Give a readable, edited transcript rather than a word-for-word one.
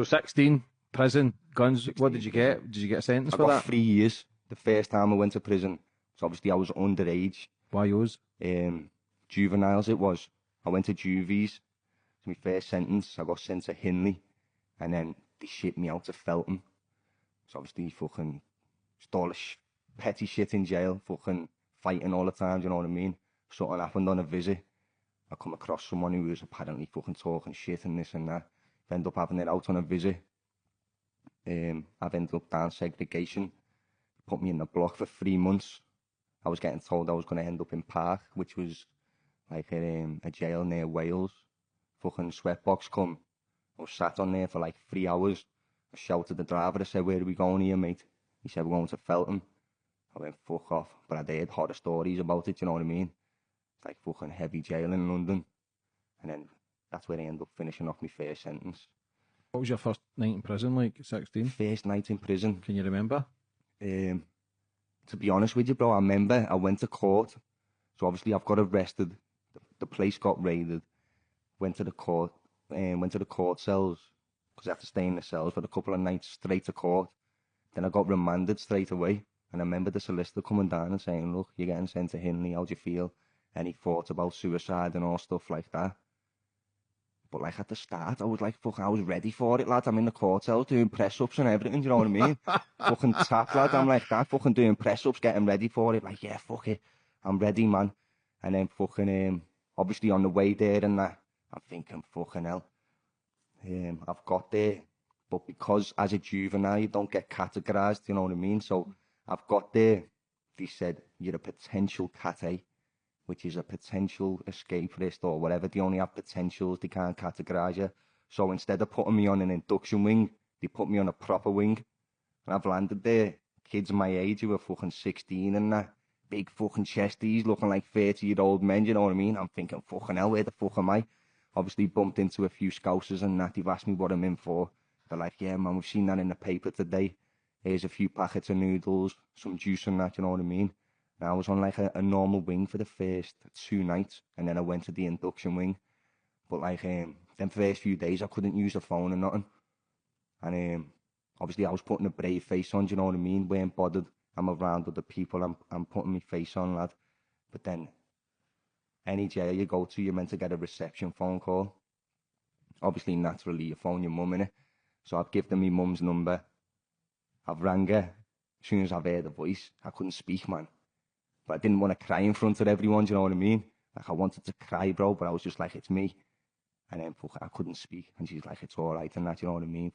So 16, prison, guns. 16, what did you get? Did you get a sentence for that? I got 3 years. The first time I went to prison. So obviously I was underage. Why yours? Juveniles it was. I went to juvies. So my first sentence, I got sent to Hinley. And then they shipped me out to Felton. So obviously fucking just all this petty shit in jail. Fucking fighting all the time, do you know what I mean? Something happened on a visit. I come across someone who was apparently fucking talking shit and this and that. I end up having it out on a visit. I've ended up down segregation. Put me in the block for 3 months. I was getting told I was going to end up in Park, which was like a jail near Wales. Fucking sweatbox come. I was sat on there for like 3 hours. I shouted at the driver. I said, "Where are we going here, mate?" He said, "We're going to Felton." I went, "Fuck off." But I'd heard horror stories about it, you know what I mean? It's like fucking heavy jail in London. And then that's where I ended up finishing off my first sentence. What was your first night in prison like, 16? First night in prison. Can you remember? To be honest with you, bro, I remember I went to court. So obviously I've got arrested. The place got raided. Went to the court cells, because I had to stay in the cells for a couple of nights straight to court. Then I got remanded straight away. And I remember the solicitor coming down and saying, "Look, you're getting sent to Hinley, how do you feel?" Any thoughts about suicide and all stuff like that. But like at the start, I was like, fuck, I was ready for it, lad. I'm in the court cell doing press-ups and everything, you know what I mean? Fucking tap, lad. I'm like that, fucking doing press-ups, getting ready for it. Like, yeah, fuck it. I'm ready, man. And then fucking, obviously on the way there and that, I'm thinking, fucking hell. I've got there. But because as a juvenile, you don't get categorised, you know what I mean? So I've got there. They said, "You're a potential Cat A," which is a potential escapist or whatever. They only have potentials, they can't categorise you. So instead of putting me on an induction wing, they put me on a proper wing. And I've landed there, kids my age who are fucking 16 and that, big fucking chesties looking like 30-year-old men, you know what I mean? I'm thinking, fucking hell, where the fuck am I? Obviously bumped into a few scousers and that, they've asked me what I'm in for. They're like, "Yeah, man, we've seen that in the paper today. Here's a few packets of noodles, some juice and that, you know what I mean?" And I was on like a normal wing for the first 2 nights, and then I went to the induction wing. But like, them first few days, I couldn't use the phone or nothing. And obviously I was putting a brave face on, do you know what I mean? Weren't bothered. I'm around other people, I'm putting my face on, lad. But then, any jail you go to, you're meant to get a reception phone call. Obviously, naturally, you phone your mum, innit? So I've given them my mum's number. I've rang her. As soon as I've heard the voice, I couldn't speak, man. But I didn't want to cry in front of everyone, do you know what I mean? Like, I wanted to cry, bro, but I was just like, it's me. And then, fuck, I couldn't speak. And she's like, "It's all right," and that, you know what I mean?